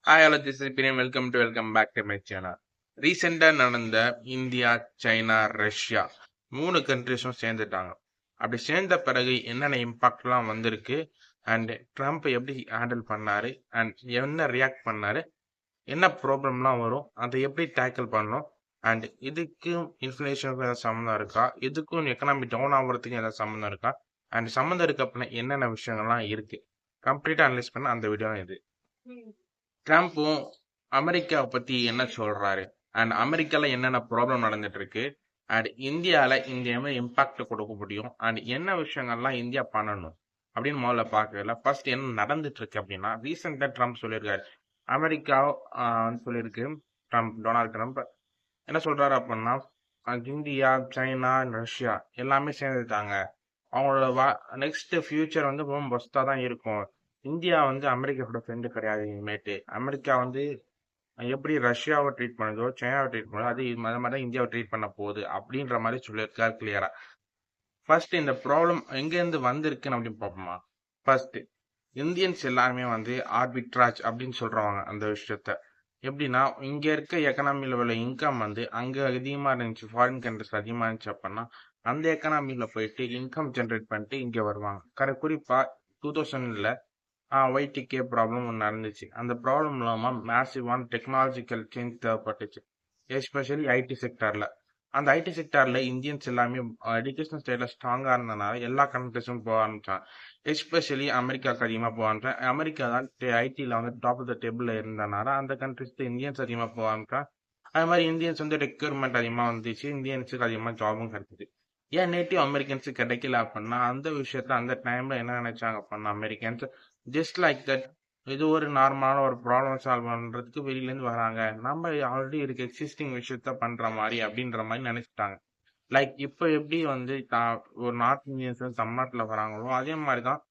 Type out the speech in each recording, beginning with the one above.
Hi hello this is Priyam welcome back to my channel. ரீசெண்டாக நடந்த India, China, Russia 3 கண்ட்ரிஸும் சேர்ந்துட்டாங்க. அப்படி சேர்ந்த பிறகு என்னென்ன இம்பாக்ட்லாம் வந்திருக்கு அண்ட் ட்ரம்ப் எப்படி ஹேண்டில் பண்ணாரு அண்ட் என்ன ரியாக்ட் பண்ணாரு, என்ன ப்ராப்ளம்லாம் வரும், அதை எப்படி டேக்கிள் பண்ணணும் அண்ட் இதுக்கும் இன்ஃப்ளேஷனுக்கும் ஏதாவது சம்மந்தம் இருக்கா, இதுக்கும் எக்கனாமி டவுன் ஆகுறதுக்கும் ஏதாவது சம்மந்தம் இருக்கா அண்ட் சம்மந்தம் இருக்க அப்படின்னா என்னென்ன விஷயங்கள்லாம் இருக்கு கம்ப்ளீட்டாக அனலைஸ் பண்ண அந்த வீடியோ இது. ட்ரம்ப்பும் அமெரிக்காவை பத்தி என்ன சொல்றாரு அண்ட் அமெரிக்கால என்னென்ன ப்ராப்ளம் நடந்துட்டு இருக்கு அண்ட் இந்தியால இந்த மாதிரி இம்பாக்ட் கொடுக்க முடியும் அண்ட் என்ன விஷயங்கள்லாம் இந்தியா பண்ணணும் அப்படின்னு முதல்ல பார்க்கல. ஃபர்ஸ்ட் என்ன நடந்துட்டு இருக்கு அப்படின்னா, ரீசெண்டா ட்ரம்ப் சொல்லியிருக்காரு, அமெரிக்கா சொல்லியிருக்கு. டொனால்ட் ட்ரம்ப் என்ன சொல்றாரு அப்படின்னா, இந்தியா, சைனா, ரஷ்யா எல்லாமே சேர்ந்துட்டாங்க. அவங்களோட நெக்ஸ்ட் ஃபியூச்சர் வந்து ரொம்ப பெஸ்டா தான் இருக்கும். இந்தியா வந்து அமெரிக்காவோட ஃப்ரெண்டு கிடையாது. இனிமேட்டு அமெரிக்கா வந்து எப்படி ரஷ்யாவை ட்ரீட் பண்ணுதோ, சைனாவை ட்ரீட் பண்ணுதோ, அது மாதிரி தான் இந்தியாவை ட்ரீட் பண்ண போகுது அப்படின்ற மாதிரி சொல்லியிருக்காரு கிளியரா. ஃபர்ஸ்ட் இந்த ப்ராப்ளம் எங்கேருந்து வந்திருக்குன்னு அப்படின்னு பார்ப்போமா. ஃபர்ஸ்ட் இந்தியன்ஸ் எல்லாருமே வந்து ஆர்பிட்ராஜ் அப்படின்னு சொல்றவங்க அந்த விஷயத்த. எப்படின்னா, இங்க இருக்க எக்கனாமில உள்ள இன்கம் வந்து அங்க அதிகமா இருந்துச்சு, ஃபாரின் கண்ட்ரிஸ் அதிகமா இருந்துச்சு அப்படின்னா அந்த எக்கனாமில போயிட்டு இன்கம் ஜென்ரேட் பண்ணிட்டு இங்க வருவாங்க. குறிப்பா 2000ல ஒய்டிகே ப்ராப்ளம் ஒன்று நடந்துச்சு. அந்த ப்ராப்ளம் இல்லாமல் மேசிவான டெக்னாலஜிக்கல் சேஞ்ச் தேவைப்பட்டுச்சு, எஸ்பெஷலி ஐடி செக்டார்ல. அந்த ஐடி செக்டார்ல இந்தியன்ஸ் எல்லாமே எஜுகேஷன் ஸ்டைல ஸ்ட்ராங்கா இருந்தனால எல்லா கண்ட்ரிஸும் போக ஆரம்பிச்சாங்க. எஸ்பெஷலி அமெரிக்காவுக்கு அதிகமாக போக ஆரம்பிச்சாங்க. அமெரிக்கா தான் ஐடியில் வந்து டாப் ஆஃப் த டேபிள்ல இருந்தனால அந்த கண்ட்ரிஸ் இந்தியன்ஸ் அதிகமாக போக ஆரம்பிச்சாங்க. அது மாதிரி இந்தியன்ஸ் வந்து ரெக்யூர்மெண்ட் அதிகமாக வந்துச்சு, இந்தியன்ஸுக்கு அதிகமாக ஜாபும் கிடைச்சிது. ஏன் நேட்டிவ் அமெரிக்கன்ஸு கிடைக்கல அப்படின்னா அந்த விஷயத்த அந்த டைம்ல என்ன நினைச்சாங்க அப்படின்னா, அமெரிக்கன்ஸ் ஜஸ்ட் லைக் தட் இது ஒரு நார்மலான ஒரு ப்ராப்ளம் சால்வ் பண்றதுக்கு வெளியிலேருந்து வராங்க, நம்ம ஆல்ரெடி இருக்க எக்ஸிஸ்டிங் விஷயத்த பண்ற மாதிரி அப்படின்ற மாதிரி நினைச்சிட்டாங்க. லைக் இப்போ எப்படி வந்து ஒரு நார்த் இந்தியன்ஸ் வந்து தமிழ்நாட்டில் வராங்களோ அதே மாதிரி தான்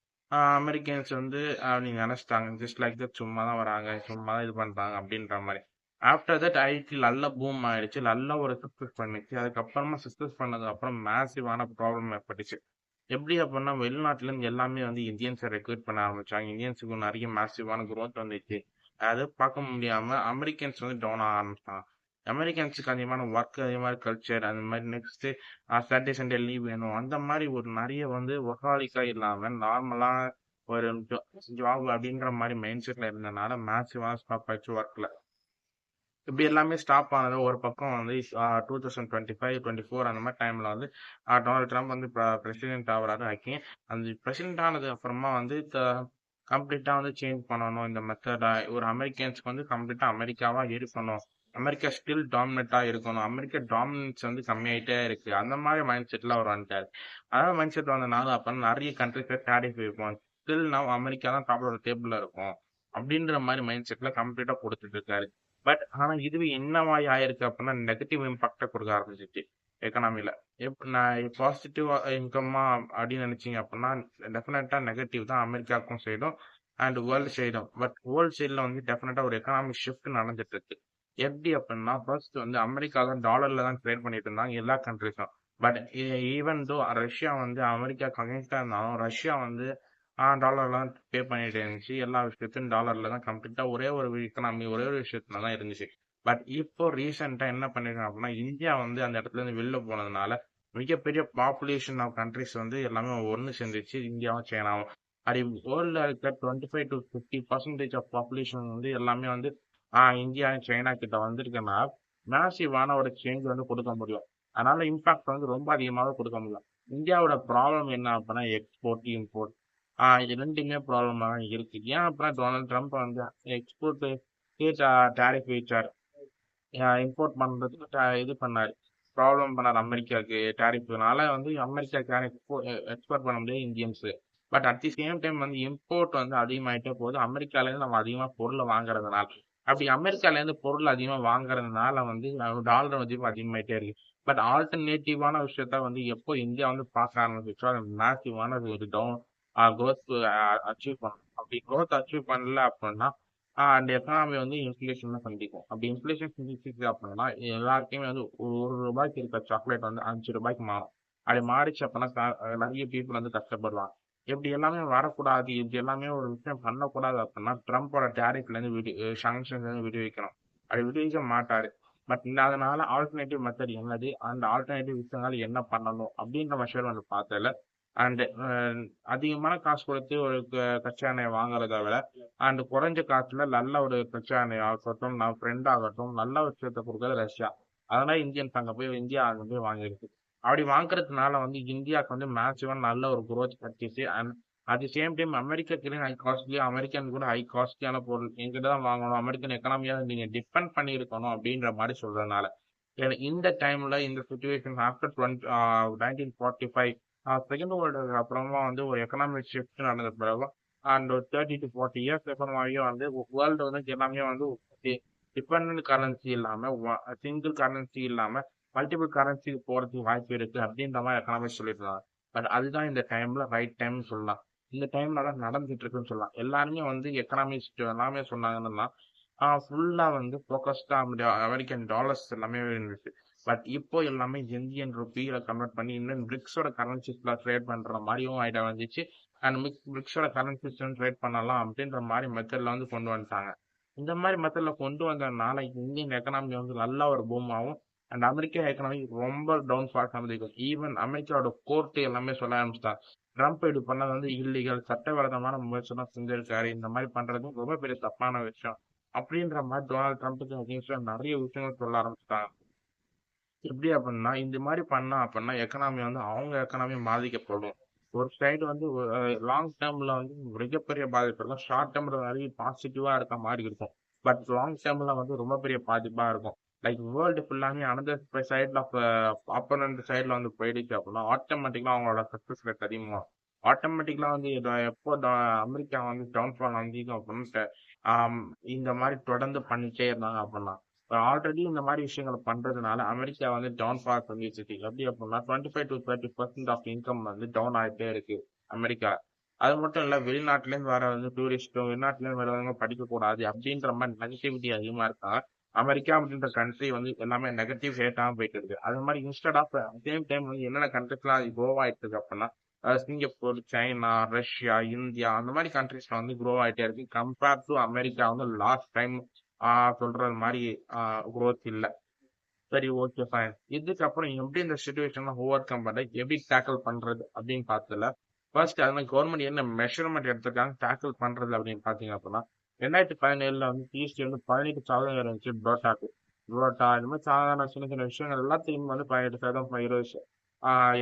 அமெரிக்கன்ஸ் வந்து நீங்க நினைச்சிட்டாங்க. ஜஸ்ட் லைக் தட் சும்மா தான் வராங்க, சும்மா தான் இது பண்றாங்க அப்படின்ற மாதிரி. ஆஃப்டர் தட் ஐடி நல்ல பூம் ஆயிடுச்சு, நல்ல ஒரு சக்சஸ் பண்ணிச்சு. அதுக்கப்புறமா சக்சஸ் பண்ணதுக்கு அப்புறம் மேசிவான ப்ராப்ளம் ஏற்பட்டுச்சு. எப்படி அப்படின்னா, வெளிநாட்டுல இருந்து எல்லாமே வந்து இந்தியன்ஸை ரெக்ரூட் பண்ண ஆரம்பிச்சாங்க. இந்தியன்ஸுக்கு நிறைய மேசிவான growth வந்துச்சு. அதை பார்க்க முடியாம அமெரிக்கன்ஸ் வந்து டவுன் ஆக ஆரம்பிச்சாங்க. அமெரிக்கன்ஸுக்கு அதிகமான ஒர்க், அதிகமான கல்ச்சர், அந்த மாதிரி நெக்ஸ்ட் சாட்டர்டே சண்டே லீவ் வேணும், அந்த மாதிரி ஒரு நிறைய வந்து ஒர்க்காலிக்கா இல்லாம நார்மலா ஒரு ஜாப் அப்படின்ற மாதிரி மைண்ட் செட்ல இருந்தனால மேசிவா ஸ்டாப் ஆயிடுச்சு ஒர்க்ல. இப்படி எல்லாமே ஸ்டாப் ஆனது ஒரு பக்கம் வந்து 2025-24 அந்த மாதிரி டைம்ல வந்து டொனால்ட் ட்ரம்ப் வந்து பிரசிடென்ட் ஆகுறாரு. அந்த பிரசிடென்ட் ஆனது அப்புறமா வந்து கம்ப்ளீட்டா வந்து சேஞ்ச் பண்ணணும் இந்த மெத்தட. ஒரு அமெரிக்கன்ஸ்க்கு வந்து கம்ப்ளீட்டா அமெரிக்காவா இருக்கணும், அமெரிக்கா ஸ்டில் டாமினேட்டா இருக்கணும், அமெரிக்கா டாமினன்ஸ் வந்து கம்மியாயிட்டே இருக்கு, அந்த மாதிரி மைண்ட் செட்ல அவர் வந்துட்டாரு. அதாவது மைண்ட் செட் வந்தனால அப்ப நிறைய கண்ட்ரிஸ் டேரிஃப் வைப்போம், ஸ்டில் நான் அமெரிக்கா தான் டாப் ஆஃப் டேபிள்ல இருக்கும் அப்படின்ற மாதிரி மைண்ட் செட்ல கம்ப்ளீட்டா கொடுத்துட்டு இருக்காரு. பட் ஆனா இதுவே என்னவாய் ஆயிருக்கு அப்படின்னா நெகட்டிவ் இம்பாக்ட கொடுக்க ஆரம்பிச்சிச்சு எக்கனாமில. நான் பாசிட்டிவ் இன்கம்மா அப்படின்னு நினைச்சீங்க அப்படின்னா டெஃபினட்டா நெகட்டிவ் தான் அமெரிக்காவுக்கும் சைடும் அண்ட் வேர்ல்டு சைடும். பட் வேர்ல்டு சைட்ல வந்து டெஃபினட்டா ஒரு எக்கனாமிக் ஷிஃப்ட் நடந்துட்டு இருக்கு. எப்படி அப்படின்னா, ஃபர்ஸ்ட் வந்து அமெரிக்கா தான் டாலர்ல தான் ட்ரேட் பண்ணிட்டு இருந்தாங்க எல்லா கண்ட்ரிஸும். பட் ஈவன் தோ ரஷ்யா வந்து அமெரிக்காவுக்கு அகேன்ஸ்டா இருந்தாலும் ரஷ்யா வந்து டாலர்லாம் பே பண்ணிட்டு இருந்துச்சு. எல்லா விஷயத்தையும் டாலர்ல தான் கம்ப்ளீட்டா ஒரே ஒரு எக்கனாமி ஒரே ஒரு விஷயத்துல தான் இருந்துச்சு. பட் இப்போ ரீசெண்டா என்ன பண்ணிருக்காங்க அப்படின்னா, இந்தியா வந்து அந்த இடத்துல இருந்து வெளில போனதுனால மிகப்பெரிய பாப்புலேஷன் ஆஃப் கண்ட்ரிஸ் வந்து எல்லாமே ஒன்று சேர்ந்துச்சு, இந்தியாவும் சைனாவும். அது வேர்ல்ட்ல இருக்க 25-50% ஆஃப் பாப்புலேஷன் வந்து எல்லாமே வந்து இந்தியா சைனா கிட்ட வந்திருக்கனால மேசிவான ஒரு சேஞ்ச் வந்து கொடுக்க முடியும். அதனால இம்பாக்ட் வந்து ரொம்ப அதிகமாக கொடுக்க முடியும். இந்தியாவோட ப்ராப்ளம் என்ன அப்படின்னா எக்ஸ்போர்ட் இம்போர்ட். இது ரெண்டுமே ப்ராப்ளமா தான் இருக்கு. ஏன் அப்படின்னா டொனால்ட் ட்ரம்ப் வந்து எக்ஸ்போர்ட் டேரிஃப் வச்சார், இம்போர்ட் பண்றதுக்கு இது பண்ணாரு, ப்ராப்ளம் பண்ணார் அமெரிக்காவுக்கு. டேரிஃப்னால வந்து அமெரிக்காவுக்கு எக்ஸ்போர்ட் பண்ண முடியாது Indians. But at the same time வந்து இம்போர்ட் வந்து அதிகமாயிட்டே போகுது அமெரிக்கால இருந்து நம்ம அதிகமா பொருளை வாங்குறதுனால. அப்படி அமெரிக்கால இருந்து பொருள் அதிகமா வாங்குறதுனால வந்து டாலர் மதிப்பு அதிகமாயிட்டே இருக்கு. பட் ஆல்டர்னேட்டிவான விஷயத்த வந்து எப்போ இந்தியா வந்து பார்க்க ஆரம்பிச்சோ அது மேசிவான ஒரு டவுன் growth அச்சீவ் பண்ணணும். அப்படி growth அச்சீவ் பண்ணல அப்படின்னா அந்த எக்கனாமி வந்து இன்ஃப்ளேஷன் தான் சந்திக்கும். அப்படி இன்ஃப்ளேஷன் சந்திச்சுது அப்படின்னா எல்லாருக்குமே வந்து ஒரு ரூபாய்க்கு இருக்க சாக்லேட் வந்து 5 ரூபாய்க்கு மாறும். அப்படி மாறிச்சு அப்படின்னா நிறைய பீப்புள் வந்து கஷ்டப்படுவாங்க. இப்படி எல்லாமே வரக்கூடாது. இப்படி எல்லாமே ஒரு விஷயம் பண்ணக்கூடாது அப்படின்னா, ட்ரம்போட டேரிஃப்லேருந்து சாங்ஷன்ஸ்லேருந்து விடுவிக்கணும். அப்படி விடுவிக்க மாட்டாரு. பட் அதனால ஆல்டர்னேட்டிவ் மெத்தட் என்னது? அந்த ஆல்டர்னேட்டிவ் விஷயங்கள் என்ன பண்ணணும்? அப்படின்ற மெஷர்மெண்ட் பார்த்ததுல அண்ட் அதிகமான காசு கொடுத்து ஒரு கச்சா எண்ணெயை வாங்குறத விட அண்ட் குறைஞ்ச காசுல நல்ல ஒரு கச்சா எண்ணெய் ஆகட்டும், நான் ஃப்ரெண்ட் ஆகட்டும், நல்ல விஷயத்தை கொடுக்குறது ரஷ்யா. அதனால இந்தியன்ஸ் அங்க போய் வாங்கியிருக்கு. அப்படி வாங்குறதுனால இந்தியாவுக்கு மேக்ஸிமம் நல்ல ஒரு growth கிடைச்சிச்சு. And at the same time அமெரிக்காக்கு ஹை காஸ்ட்லி, அமெரிக்கன் கூட ஹை காஸ்ட்லியான பொருள் எங்கிட்ட தான் வாங்கணும், அமெரிக்கன் எக்கனாமியா நீங்க டிபெண்ட் பண்ணி இருக்கணும் அப்படின்ற மாதிரி சொல்றதுனால இந்த டைம்ல இந்த சுச்சுவேஷன் ஆஃப்டர் 1945 செகண்ட் வேர்ல்டு அப்புறமா ஒரு எக்கனாமிக் ஷிஃப்ட் நடந்த பிறகு அண்ட் ஒரு 30 to 40 இயர்ஸ் அப்புறமாவே வேர்ல்டு எல்லாமே டிபெண்டன்ட் கரன்சி இல்லாம சிங்கிள் கரன்சி இல்லாம மல்டிபிள் கரன்சிக்கு போறதுக்கு வாய்ப்பு இருக்கு அப்படின்ற மாதிரி எக்கனாமிக்ஸ் சொல்லியிருந்தாங்க. பட் அதுதான் இந்த டைம்ல ரைட் டைம்னு சொல்லலாம். இந்த டைம்ல தான் நடந்துட்டு இருக்குன்னு சொல்லலாம். எல்லாருமே எக்கனாமிஸ்ட் எல்லாமே சொன்னாங்கன்னா ஃபுல்லா ஃபோக்கஸ்டா அமெரிக்கன் டாலர்ஸ் எல்லாமே இருந்துச்சு. பட் இப்போ எல்லாமே இந்தியன் ருபியில கன்வெர்ட் பண்ணி இன்னும் பிரிக்ஸோட கரன்சிஸ்ல ட்ரேட் பண்ற மாதிரியும் ஐடியா வந்துச்சு. அண்ட் பிரிக்ஸோட கரன்சிஸ் ட்ரேட் பண்ணலாம் அப்படின்ற மாதிரி மெத்தட்ல கொண்டு வந்துட்டாங்க. இந்த மாதிரி மெத்தட்ல கொண்டு வந்ததுனால இந்தியன் எக்கனாமி நல்ல ஒரு பூம் ஆகும். அண்ட் அமெரிக்கா எக்கனாமி ரொம்ப டவுன் ஃபால் சம்மதிக்கும். ஈவன் அமெரிக்காவோட கோர்ட் எல்லாமே சொல்ல ஆரம்பிச்சிட்டாங்க. ட்ரம்ப் இது பண்ணது இல்லீகல், சட்டவிரோதமான முயற்சிலாம் செஞ்சிருக்காரு. இந்த மாதிரி பண்றது ரொம்ப பெரிய தப்பான விஷயம் அப்படின்ற மாதிரி டொனால்ட் ட்ரம்ப்புக்கு அகேன்ஸ்டா நிறைய விஷயங்கள் சொல்ல ஆரம்பிச்சிட்டாங்க. எப்படி அப்படின்னா இந்த மாதிரி பண்ணா அப்படின்னா எக்கனாமி அவங்க எக்கனாமி பாதிக்கப்படும். ஒரு சைடு லாங் டேர்ம்ல மிகப்பெரிய பாதிப்பு இருக்கும், ஷார்ட் டேர்ம்ல நிறைய பாசிட்டிவா இருக்க மாதிரி இருக்கும். பட் லாங் டேர்ம்ல ரொம்ப பெரிய பாதிப்பா இருக்கும். லைக் வேர்ல்டு ஃபுல்லாமே அனதர் சைட்ல ஆஃப் ஆப்போனன்ட் சைட்ல போயிடுச்சு அப்படின்னா ஆட்டோமேட்டிக்கலா அவங்களோட சக்சஸ் ரேட் அதிகமாகும். ஆட்டோமேட்டிக்கலா எப்போ அமெரிக்கா டவுன்ஃபால் அப்படின்னு இந்த மாதிரி தொடர்ந்து பண்ணிட்டே இருந்தாங்க அப்படின்னா ஆல்ரெடி இந்த மாதிரி விஷயங்களை பண்றதுனால அமெரிக்கா டவுன் ஃபால் சந்திச்சிட்டு எப்படி அப்படின்னா 25 to 30% ஆஃப் இன்கம் டவுன் ஆகிட்டே இருக்கு அமெரிக்கா. அது மட்டும் இல்ல வெளிநாட்டுல இருந்து வர டூரிஸ்டும் வெளிநாட்டுல இருந்து வரவங்க படிக்க கூடாது அப்படின்ற மாதிரி நெகட்டிவிட்டி அதிகமா இருக்கா. அமெரிக்கா அப்படின்ற கண்ட்ரி எல்லாமே நெகட்டிவ் ரேட்டாக போயிட்டு இருக்கு. அது மாதிரி இன்ஸ்டெட் ஆஃப் சேம் டைம் என்னென்ன கண்ட்ரிஸ்லாம் க்ரோ ஆயிட்டு இருக்கு அப்படின்னா சிங்கப்பூர், சைனா, ரஷ்யா, இந்தியா அந்த மாதிரி கண்ட்ரிஸ்ல க்ரோ ஆயிட்டே இருக்கு. Compare to America last time சொல்றது மாதிரி growth இல்ல. சரி, ஓகே, ஃபைன். இதுக்கப்புறம் எப்படி இந்த சுச்சுவேஷன்ல ஓவர் கம் பண்ண எப்படி டேக்கிள் பண்றது அப்படின்னு பார்த்ததுல ஃபர்ஸ்ட் கவர்மெண்ட் என்ன மெஷர்மெண்ட் எடுத்திருக்காங்க டேக்கிள் பண்றது அப்படின்னு பாத்தீங்க அப்படின்னா 2017 டிஎஸ்டி 18% இருந்துச்சு புரோட்டாக்கு. புரோட்டா இந்த மாதிரி சாதாரண சின்ன சின்ன விஷயங்கள் எல்லாத்தையும் 18%, 20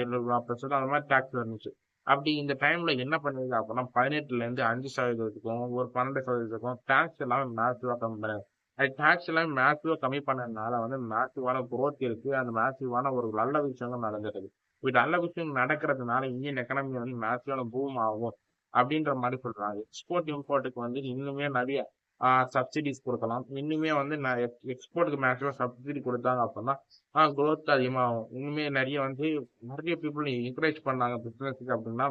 70% அந்த மாதிரி டேக்ஸ் இருந்துச்சு. அப்படி இந்த டைம்ல என்ன பண்ணுது அப்படின்னா 18ல இருந்து 5% ஒரு 12% டேக்ஸ் எல்லாமே மேசிவா கம்மி பண்ணுது. டேக்ஸ் எல்லாம் மேசிவா கம்மி பண்ணதுனால மேசிவான growth இருக்கு. அந்த மேசிவான ஒரு நல்ல விஷயங்கள் நடந்துருக்கு. இப்படி நல்ல விஷயம் நடக்கிறதுனால இந்தியன் எக்கனாமி மேசிவான பூம் ஆகும் அப்படின்ற மாதிரி சொல்றாங்க. எக்ஸ்போர்ட் இம்போர்ட்டுக்கு இன்னுமே நிறைய சப்சிடிஸ் கொடுக்கலாம். இன்னுமே எக்ஸ்போர்ட்டுக்கு மேக்ஸிமம் சப்சிடி கொடுத்தாங்க அப்படின்னா growth அதிகமாகும். இன்னுமே நிறைய நிறைய பீப்புள் என்கரேஜ் பண்ணாங்க பிசினஸ்க்கு அப்படின்னா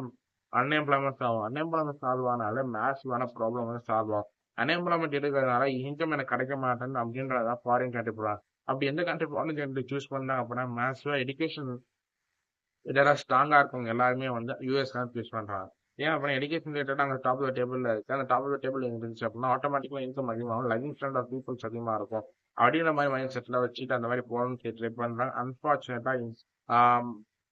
அன்எம்ப்ளாய்மெண்ட் ஆகும். அன்எம்ப்ளாய்மெண்ட் சால்வ் ஆனால மேசிவான ப்ராப்ளம் சால்வ் ஆகும். அன்எம்ப்ளாய்மெண்ட் இருக்கிறதுனால இன்கம் எனக்கு கிடைக்க மாட்டேன்னு அப்படின்றதான் ஃபாரின் கண்ட்ரி போறாங்க. அப்படி எந்த கண்ட்ரி ஃபாரின் கண்ட்ரி சூஸ் பண்ணாங்க அப்படின்னா மேசிவா எஜுகேஷன் இதெல்லாம் ஸ்ட்ராங்கா இருக்கவங்க எல்லாருமே யூஎஸ் தான் சூஸ் பண்றாங்க. ஏன் அப்படின்னா எஜுகேஷன் ரிலேட்டட் அங்கே டாப் ஆஃப் டேபிள்ல இருக்கு. அந்த டாப் ஆஃப் டேபிள் இருந்துச்சு அப்படின்னா ஆட்டோமேட்டிக்கா இன்கம் அதிகமாகும், லைஃப் ஸ்டாண்டர்ட் ஆஃப் பீப்புள்ஸ் அதிகமா இருக்கும். அப்படின்ற மாதிரி மைண்ட் செட்ல வச்சுட்டு அந்த மாதிரி போகணும்னு ட்ரை பண்றாங்க. அன்பார்ச்சுனேட்டா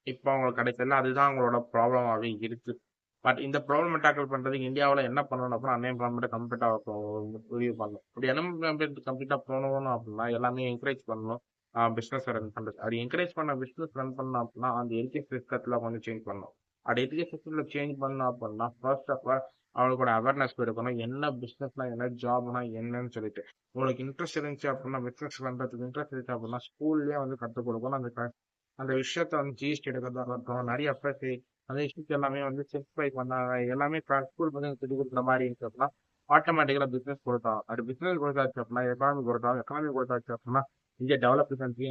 இப்போ அவங்களுக்கு கிடைக்கல. அதுதான் அவங்களோட ப்ராப்ளமாகவே இருக்கு. பட் இந்த ப்ராப்ளம் டேக்கிள் பண்றதுக்கு இந்தியாவில் என்ன பண்ணணும் அப்படின்னா அன்எம்ப்ளாய்மெண்ட் கம்ப்ளீட்டா ரிவ்யூ பண்ணணும். இப்படி அன்எம்ப்ளாய்மெண்ட் கம்ப்ளீட்டா போகணும் அப்படின்னா எல்லாமே என்கரேஜ் பண்ணணும். பிசினஸ் ரன் பண்றது அப்படி என்கரேஜ் பண்ண பிசினஸ் ரன் பண்ணோம் அப்படின்னா அந்த எஜுகேஷன் சிஸ்டத்துல சேஞ்ச் பண்ணணும். அப்படி எஜுகேஷன் சிஸ்டத்துல சேஞ்ச் பண்ணோம் அப்படின்னா ஃபர்ஸ்ட் ஆஃப் ஆல் அவங்களோட அவேர்னஸ் இருக்கணும். என்ன பிசினஸ்னா என்ன, ஜாப்னா என்னன்னு சொல்லிட்டு உங்களுக்கு இன்ட்ரெஸ்ட் இருந்துச்சு அப்படின்னா பிசினஸ் பண்றதுக்கு இன்ட்ரெஸ்ட் இருந்துச்சு அப்படின்னா ஸ்கூல்லயே கற்றுக் கொடுக்கணும். அந்த விஷயத்த ஜிஎஸ்டி எடுக்கிறதா இருக்கட்டும், நிறைய அப்ரோச் அந்த விஷயத்து எல்லாமே செக் பை பண்ணாங்க. எல்லாமே ஸ்கூல் சொல்லிக் கொடுக்குற மாதிரி இருக்கு அப்படின்னா ஆட்டோமேட்டிக்கலா பிசினஸ் கொடுத்தோம். அது பிசினஸ் கொடுத்தாச்சு அப்படின்னா எக்கானமி கொடுத்தோம். எக்கானமி கொடுத்தாச்சு அப்படின்னா இந்தியா டெவலப் கண்ட்ரி